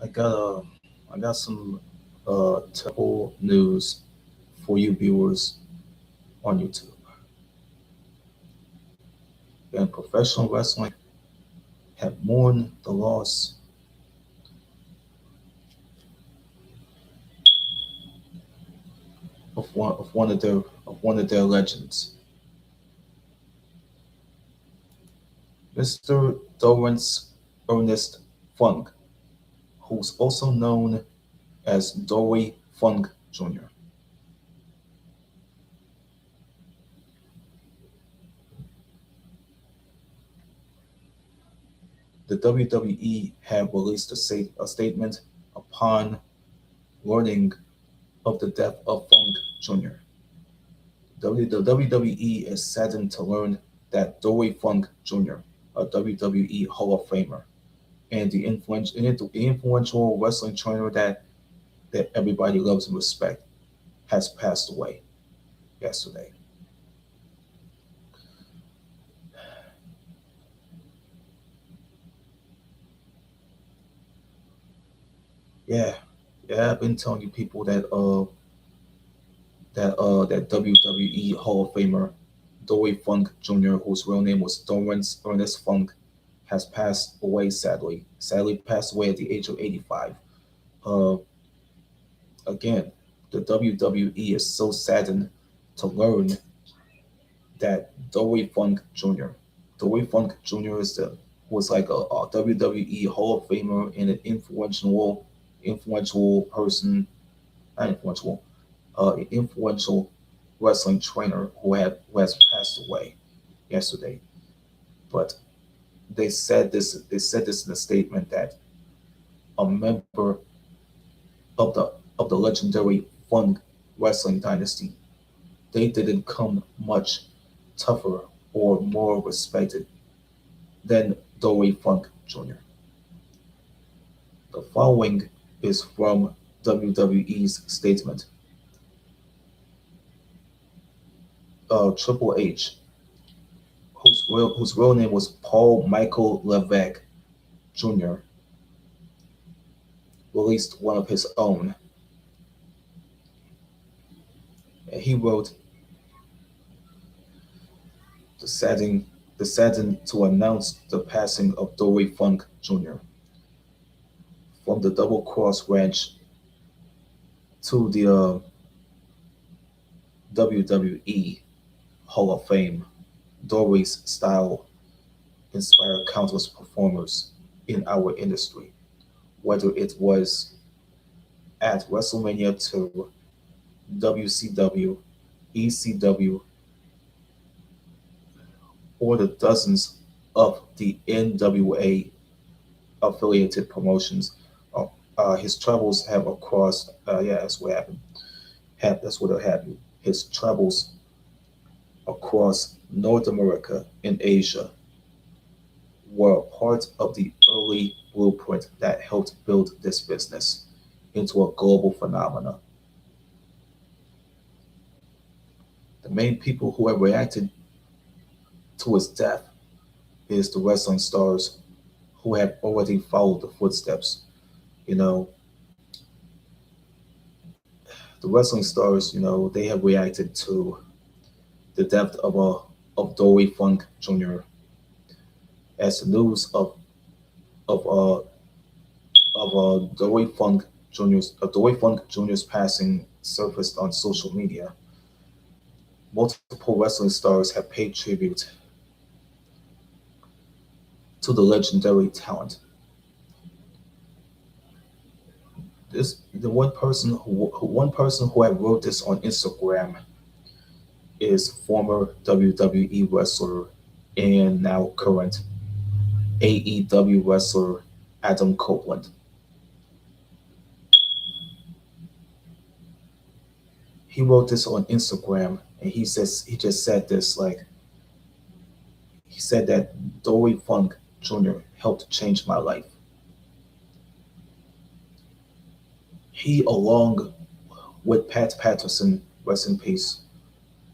I got I got some terrible news for you viewers on YouTube. And professional wrestling have mourned the loss of one of their legends, Mr. Doran's Ernest Funk, who's also known as Dory Funk Jr. The WWE have released a statement upon learning of the death of Funk Jr. The WWE is saddened to learn that Dory Funk Jr., a WWE Hall of Famer, and the influential wrestling trainer that everybody loves and respects, has passed away yesterday. Yeah, yeah, I've been telling you people that WWE Hall of Famer Dory Funk Jr., whose real name was Dorrance Ernest Funk, has passed away sadly. Sadly, passed away at the age of 85. Uh, Again, the WWE is so saddened to learn that Dory Funk Jr. Dory Funk Jr. Was like a WWE Hall of Famer and an influential person, not influential, influential wrestling trainer who has passed away yesterday. But they said this in a statement that a member of the legendary Funk wrestling dynasty, they didn't come much tougher or more respected than Dory Funk Jr. The following is from WWE's statement. Triple H, whose real name was Paul Michael Levesque Jr., released one of his own. And he wrote, the saddened, the saddened to announce the passing of Dory Funk Jr. From the Double Cross Ranch to the WWE Hall of Fame. Dory's style inspired countless performers in our industry, whether it was at WrestleMania 2, WCW, ECW, or the dozens of the NWA affiliated promotions. His travels have across, yeah, that's what happened. That's what will happen. His travels across North America and Asia were a part of the early blueprint that helped build this business into a global phenomenon. The main people who have reacted to his death is the wrestling stars who have already followed the footsteps. You know, the wrestling stars, they have reacted to the death of Dory Funk Jr. as the news of Dory Funk Jr.'s passing surfaced on social media. Multiple wrestling stars have paid tribute to the legendary talent. The one person who had wrote this on Instagram is former WWE wrestler and now current AEW wrestler Adam Copeland. He wrote this on Instagram, and he just said this, like, he said that Dory Funk Jr. helped change my life. He, along with Pat Patterson, rest in peace,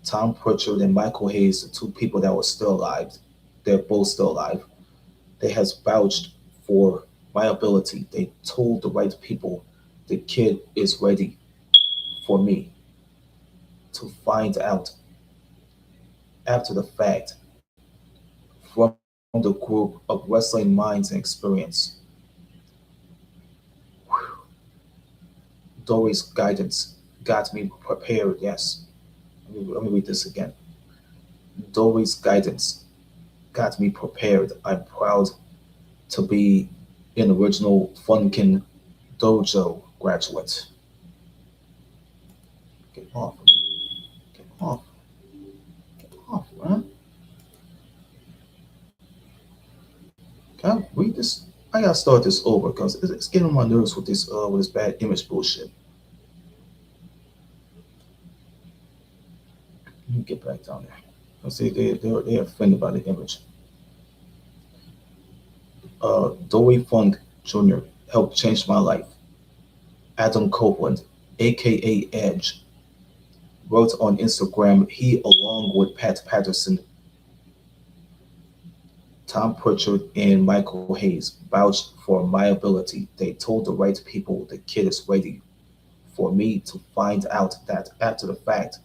Tom Pritchard and Michael Hayes, the two people that were still alive, they're both still alive. They has vouched for my ability. They told the right people the kid is ready for me to find out after the fact from the group of wrestling minds and experience. Dory's guidance got me prepared, yes. Let me read this again. Dory's guidance got me prepared. I'm proud to be an original Funkin Dojo graduate. Get off of me. Get off. Get off, man. Can I read this? I gotta start this over because it's getting on my nerves with this bad image bullshit. Let me get back down there. Let's see, they're offended by the image. Dory Funk Jr. helped change my life. Adam Copeland, aka Edge, wrote on Instagram he, along with Pat Patterson, Tom Pritchard, and Michael Hayes, vouched for my ability. They told the right people the kid is ready for me to find out that after the fact.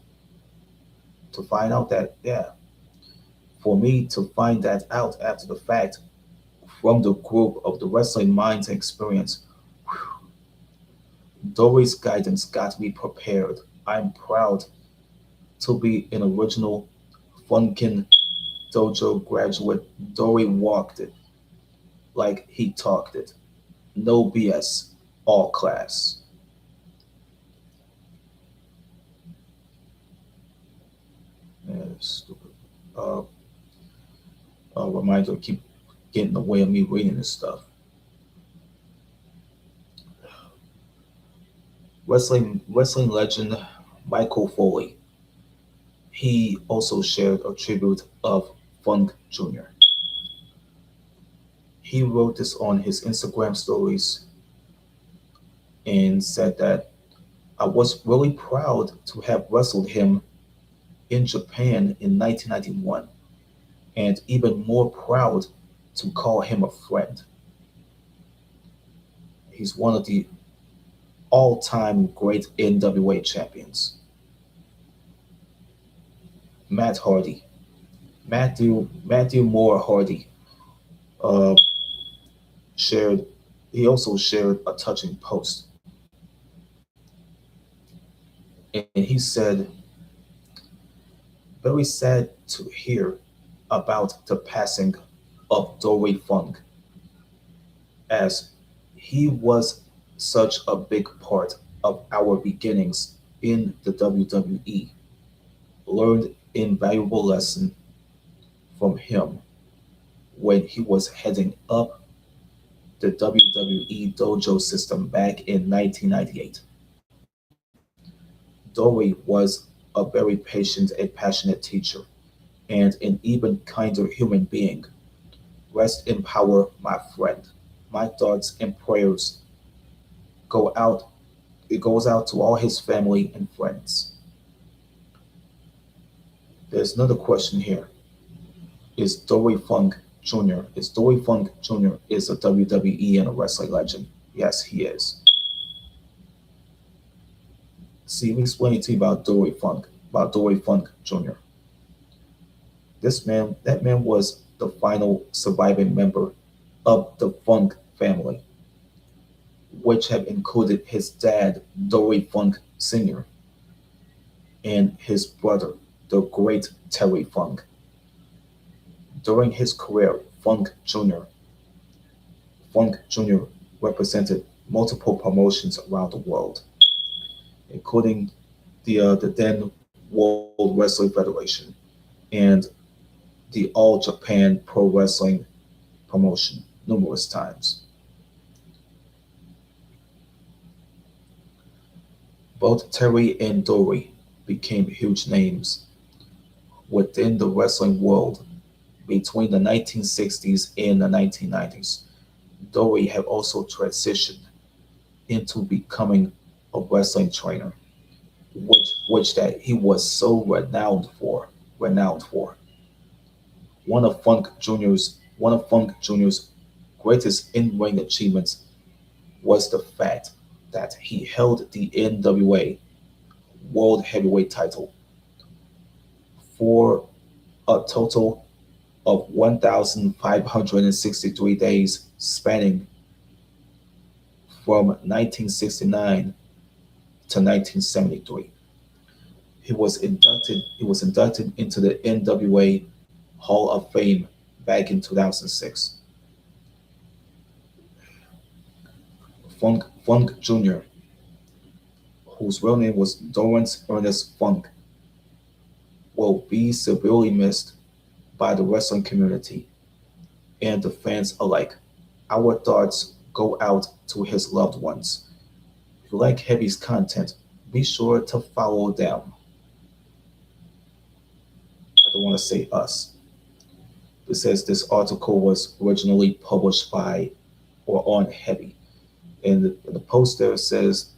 To find out that, yeah, for me to find that out after the fact from the group of the wrestling minds and experience. Dory's guidance got me prepared. I'm proud to be an original Funkin Dojo graduate. Dory walked it like he talked it. No BS, all class. Yeah, stupid. Uh, Reminder keep getting in the way of me reading this stuff. Wrestling legend Michael Foley. He also shared a tribute of Funk Jr. He wrote this on his Instagram stories and said that I was really proud to have wrestled him in Japan in 1991 and even more proud to call him a friend. He's one of the all time great NWA champions. Matt Hardy, Matthew Moore Hardy, uh, shared. He also shared a touching post, and he said, "Very sad to hear about the passing of Dory Funk, as he was such a big part of our beginnings in the WWE. Learned invaluable lesson from him when he was heading up the WWE dojo system back in 1998. Dory was a very patient and passionate teacher and an even kinder human being. Rest in power, my friend. My thoughts and prayers go out it goes out to all his family and friends." There's another question here. Dory Funk Jr. is a WWE and a wrestling legend? Yes, he is. See, we explained to you about Dory Funk Jr. That man was the final surviving member of the Funk family, which have included his dad, Dory Funk Sr., and his brother, the great Terry Funk. During his career, Funk Jr. represented multiple promotions around the world, including the then World Wrestling Federation and the All Japan Pro Wrestling promotion numerous times. Both Terry and Dory became huge names within the wrestling world between the 1960s and the 1990s. Dory had also transitioned into becoming a wrestling trainer, which that he was so renowned for. One of Funk Jr.'s greatest in-ring achievement was the fact that he held the NWA World Heavyweight title for a total of 1,563 days, spanning from 1969 to 1973. He was inducted into the NWA Hall of Fame back in 2006. Funk Jr., whose real name was Dorrance Ernest Funk, will be severely missed by the wrestling community and the fans alike. Our thoughts go out to his loved ones. If you like Heavy's content, be sure to follow them. I don't want to say us. It says this article was originally published by or on Heavy. And the post there says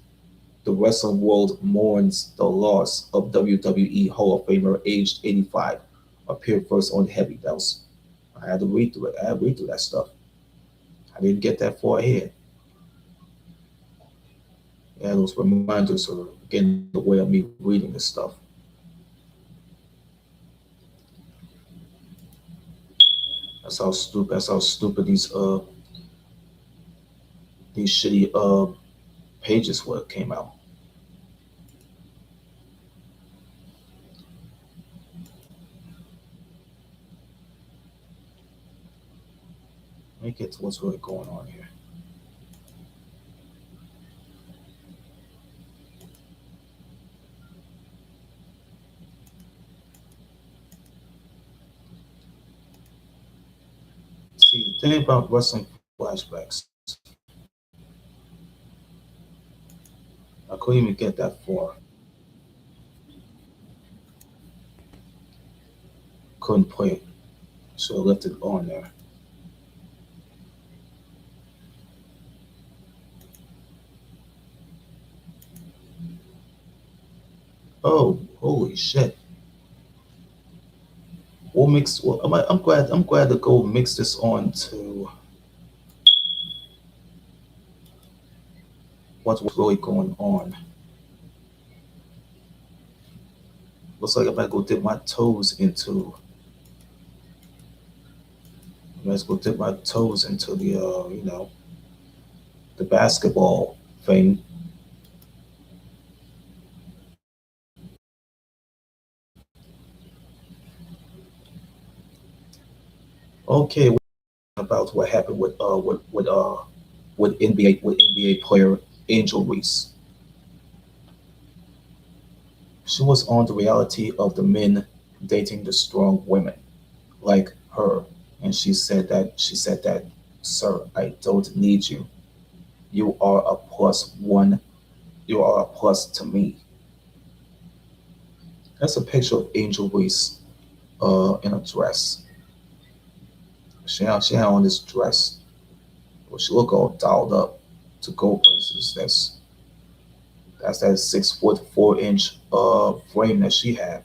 the wrestling world mourns the loss of WWE Hall of Famer aged 85. Appeared first on Heavy. I had to read through it. I had to read through that stuff. I didn't get that far ahead. Yeah, those reminders are getting in the way of me reading this stuff. That's how stupid these shitty pages were came out. Let me get to what's really going on here. See, the thing about wrestling flashbacks, I couldn't even get that far. Couldn't play it. So I left it on there. Oh, holy shit! We'll mix. Well, I'm glad. I'm glad to go mix this on to what's really going on. Looks like I might go dip my toes into. Let's go dip my toes into the the basketball thing. Okay, about what happened with NBA player Angel Reese. She was on the reality of the men dating the strong women like her, and she said that, sir, I don't need you. You are a plus one. You are a plus to me. That's a picture of Angel Reese in a dress. She had on this dress. Well, she look all dolled up to go places. That's that 6 foot 4 inch frame that she had.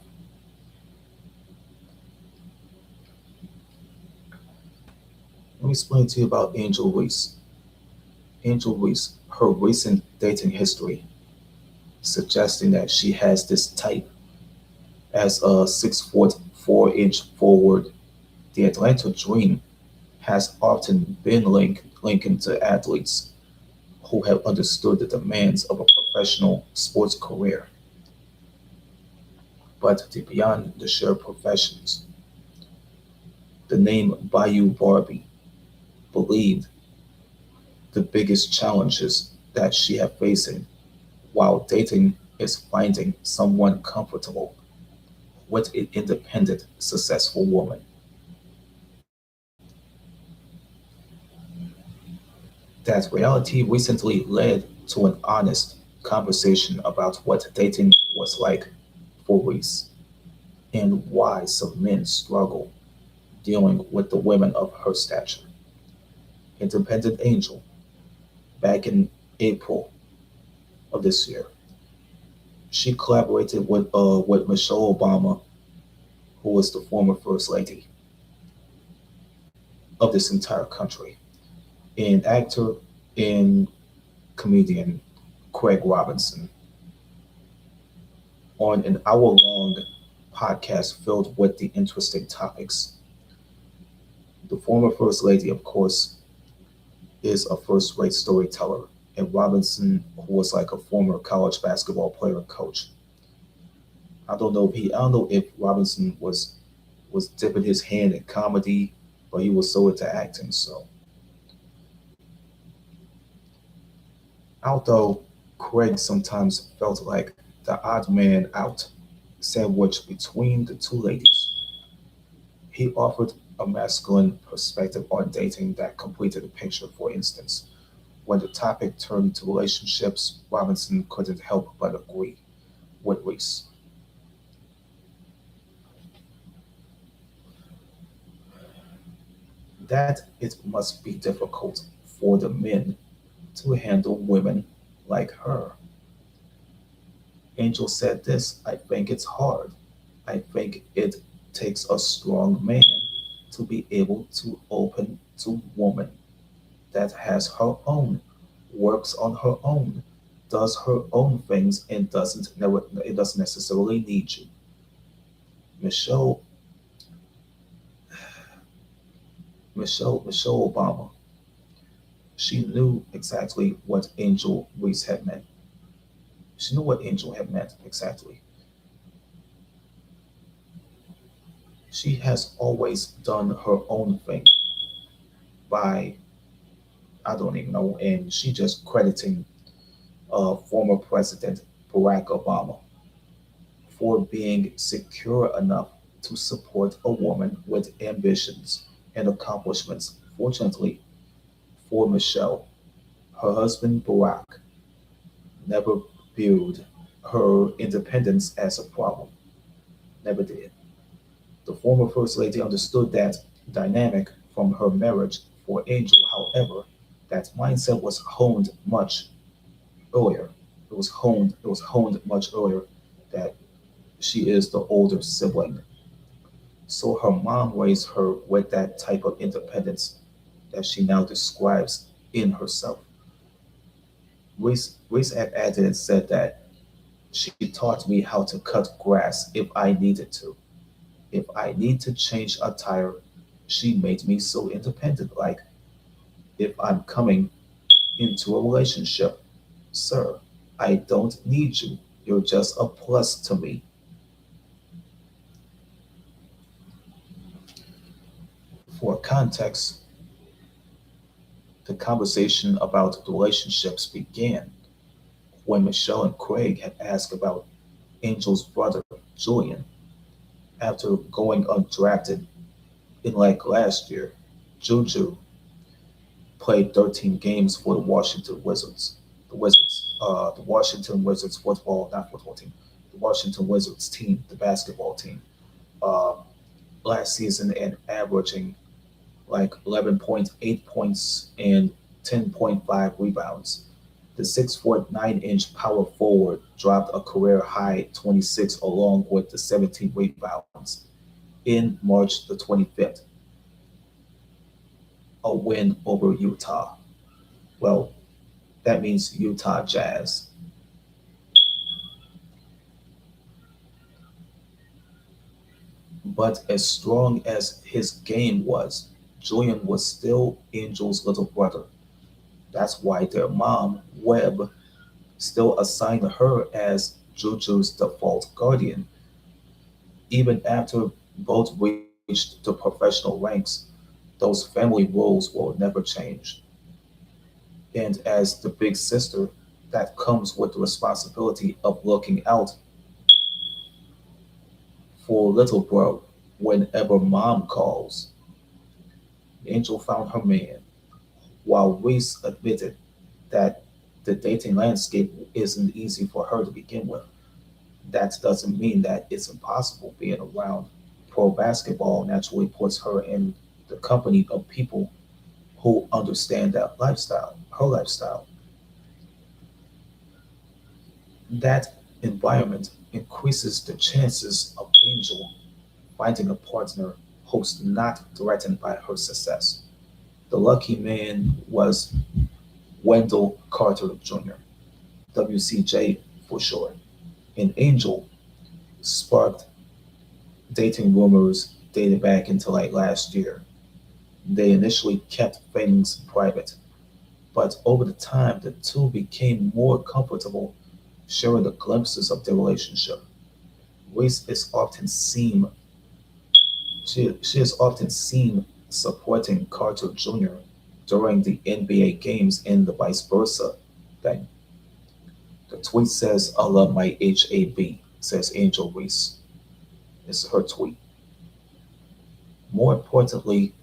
Let me explain to you about Angel Reese. Angel Reese, her recent dating history, suggesting that she has this type as a 6 foot 4 inch forward. The Atlanta Dream has often been linked to athletes who have understood the demands of a professional sports career, but beyond the shared professions. The name Bayou Barbie believed the biggest challenges that she had facing while dating is finding someone comfortable with an independent, successful woman. That reality recently led to an honest conversation about what dating was like for Reese and why some men struggle dealing with the women of her stature. Independent Angel, back in April of this year, she collaborated with Michelle Obama, who was the former First Lady of this entire country. And actor and comedian Craig Robinson on an hour-long podcast filled with the interesting topics. The former First Lady, of course, is a first-rate storyteller, and Robinson, who was like a former college basketball player and coach. I don't know if Robinson was dipping his hand in comedy, but he was so into acting. So although Craig sometimes felt like the odd man out, sandwiched between the two ladies, he offered a masculine perspective on dating that completed the picture. For instance, when the topic turned to relationships, Robinson couldn't help but agree with Reese that it must be difficult for the men to handle women like her. Angel said this: I think it's hard. I think it takes a strong man to be able to open to woman that has her own, works on her own, does her own things, and it doesn't necessarily need you. Michelle Michelle Obama, she knew exactly what Angel Reese had meant. She knew what Angel had meant exactly. She has always done her own thing by I don't even know, and she just crediting former President Barack Obama for being secure enough to support a woman with ambitions and accomplishments. Fortunately for Michelle, her husband Barack never viewed her independence as a problem, never did. The former First Lady understood that dynamic from her marriage for Angel. However, that mindset was honed much earlier. It was honed much earlier that she is the older sibling. So her mom raised her with that type of independence that she now describes in herself. Reese had added and said that she taught me how to cut grass if I needed to. If I need to change a tire, she made me so independent. Like, if I'm coming into a relationship, sir, I don't need you. You're just a plus to me. For context, the conversation about the relationships began when Michelle and Craig had asked about Angel's brother, Julian, after going undrafted in like last year. Juju played 13 games for the Washington Wizards. The Washington Wizards football, not football team, the Washington Wizards team, the basketball team, uh, last season and averaging like 11.8 points and 10.5 rebounds. The 6 foot 9 inch power forward dropped a career high 26 along with the 17 rebounds in March the 25th, a win over Utah. Well, that means Utah Jazz. But as strong as his game was, Julian was still Angel's little brother. That's why their mom, Webb, still assigned her as Juju's default guardian. Even after both reached the professional ranks, those family roles will never change. And as the big sister, that comes with the responsibility of looking out for little bro whenever mom calls. Angel found her man, while Reese admitted that the dating landscape isn't easy for her to begin with. That doesn't mean that it's impossible. Being around pro basketball naturally puts her in the company of people who understand that lifestyle, her lifestyle. That environment increases the chances of Angel finding a partner who's not threatened by her success. The lucky man was Wendell Carter Jr., WCJ for short. And Angel sparked dating rumors dated back into like last year. They initially kept things private, but over the time, the two became more comfortable sharing the glimpses of their relationship. Reese is often seen she is often seen supporting Carter Jr. during the NBA games and the vice versa thing. The tweet says, I love my HAB, says Angel Reese. It's her tweet. More importantly,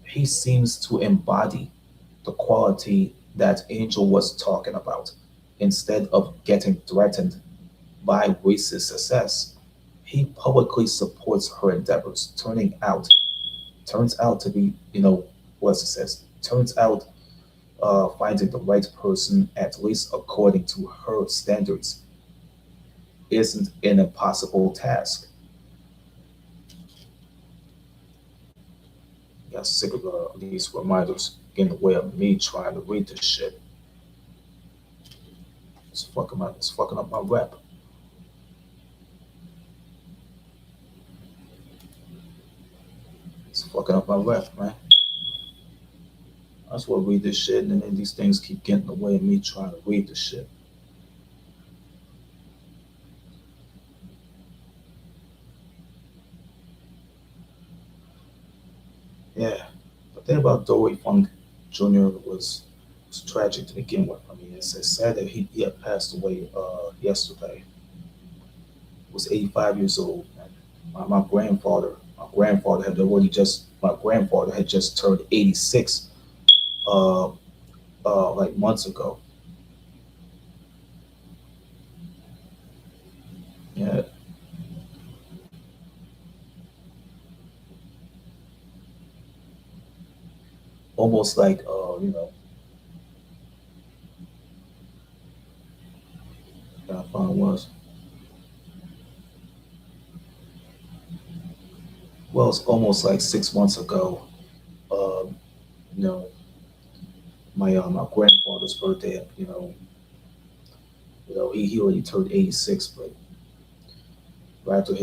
he seems to embody the quality that Angel was talking about. Instead of getting threatened by Reese's success, he publicly supports her endeavors, turns out to be, what it says, turns out finding the right person, at least according to her standards, isn't an impossible task. Got sick of these reminders getting in the way of me trying to read this shit. It's fucking up my rep. It's fucking up my rep, man. I just want to read this shit, and then these things keep getting in the way of me trying to read this shit. Yeah. The thing about Dory Funk Jr. was tragic to begin with. I mean, it's sad that he had passed away yesterday. He was 85 years old. And my grandfather had already just my grandfather had just turned 86 uh, like months ago. Yeah, almost like I found it was well, it's almost like 6 months ago. Um, you know, my grandfather's birthday. He already turned 86, but right after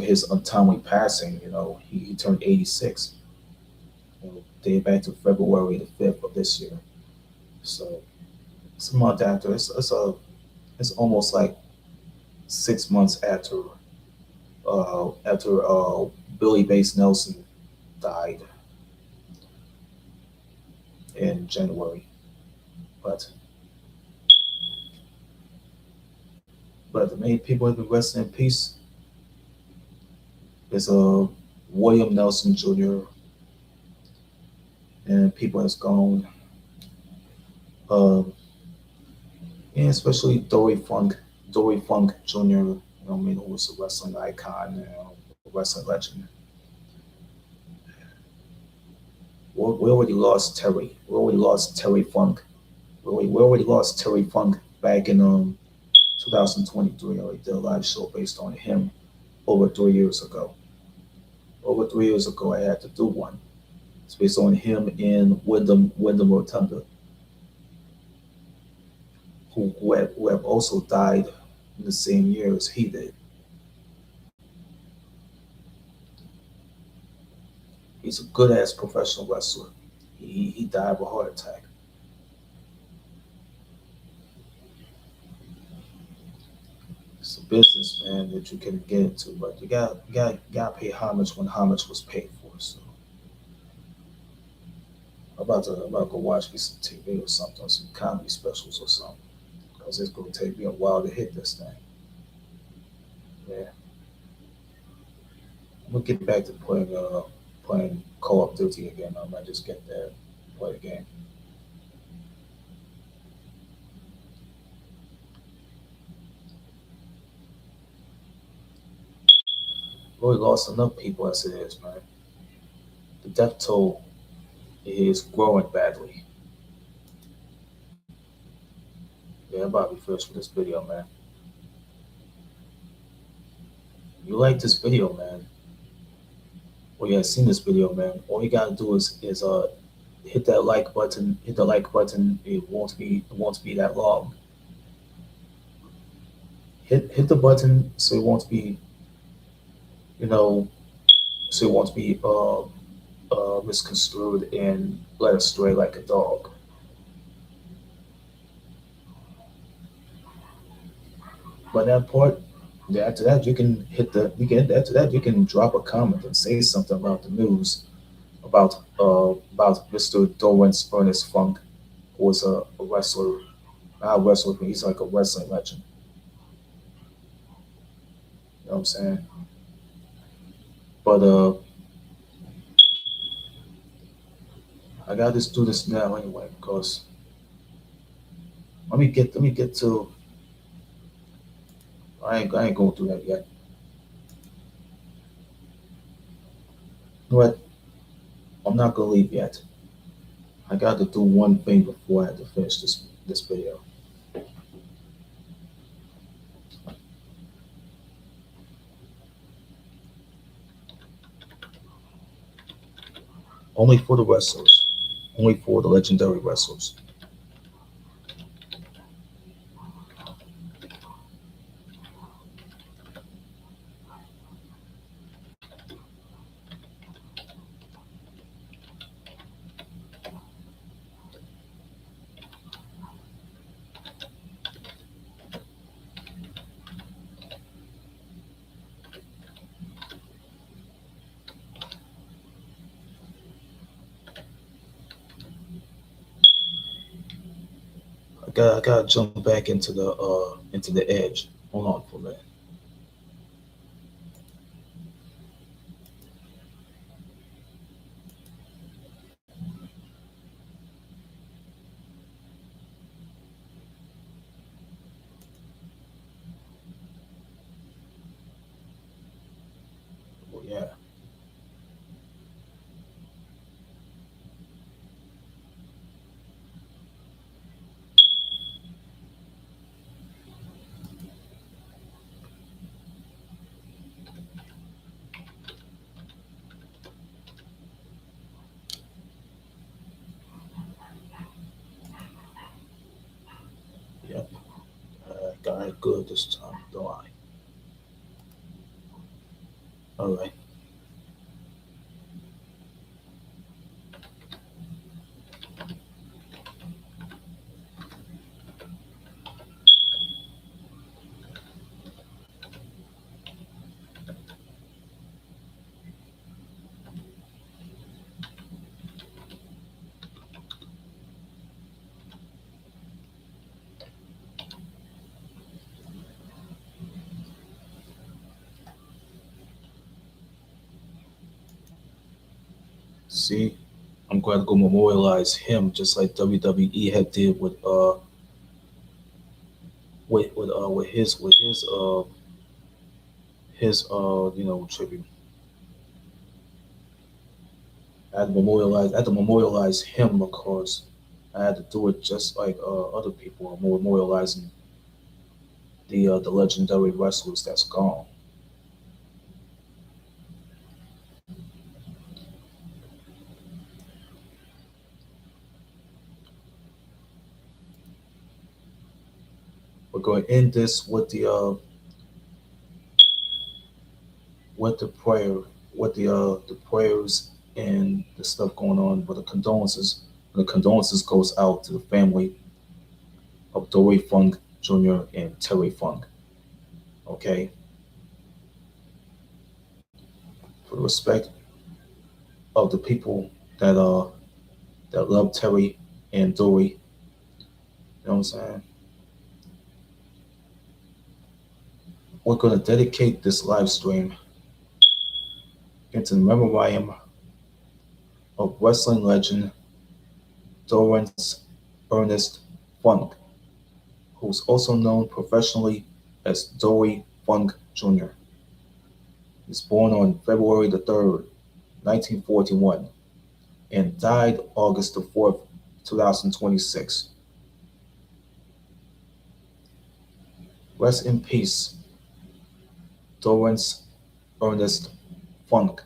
his untimely passing, he turned 86. Day back to February the 5th of this year. So it's a month after. It's almost like 6 months after Billy Bass Nelson died in January. But the main people have been resting in peace is William Nelson Jr. and people that's gone. Um, and especially Dory Funk Jr. I mean, who was a wrestling icon, a wrestling legend. We already lost Terry. We already lost Terry Funk. We already lost Terry Funk back in 2023. I already did a live show based on him over 3 years ago. Over 3 years ago, I had to do one. It's based on him in Wyndham Rotunda, who have also died in the same year as he did. He's a good ass professional wrestler. He died of a heart attack. It's a business, man, that you can get into, but you got to pay homage when homage was paid for. So I'm about to go watch me some TV or something, some comedy specials or something, because it's gonna take me a while to hit this thing. Yeah, I'm gonna get back to playing Call of Duty again. I might just get there, play the game. Really lost enough people as it is, man. The death toll is growing badly. Yeah, I'm about to be finished with this video, man. You like this video, man? Well, yeah, seen this video, man. All you gotta do is hit that like button. Hit the like button. It won't be that long. Hit the button so it won't be you know so it won't be misconstrued and led astray like a dog. But that part, after that, after that you can drop a comment and say something about the news about Mr. Dorrance Ernest Funk, who was a wrestler, not a wrestler, but he's like a wrestling legend. You know what I'm saying? But I gotta just do this now anyway because let me get to I ain't going through that yet. You know what? I'm not gonna leave yet. I got to do one thing before I have to finish this video. Only for the wrestlers. Only for the legendary wrestlers. I gotta jump back into the edge. Hold on for a minute. Oh yeah. Yep. Got it good this time, don't I? All right. See, I'm going to go memorialize him just like WWE had did with his tribute. I had to memorialize him because I had to do it just like other people are memorializing the legendary wrestlers that's gone. We're going to end this with the prayer, with the prayers and the stuff going on, but the condolences. The condolences goes out to the family of Dory Funk Jr. and Terry Funk. Okay, for the respect of the people that uh that love Terry and Dory. You know what I'm saying? We're gonna dedicate this live stream into the memoriam of wrestling legend Doran's Ernest Funk, who's also known professionally as Dory Funk Jr. He was born on February the 3rd, 1941, and died August the 4th, 2026. Rest in peace, Dorrance Ernest Funk.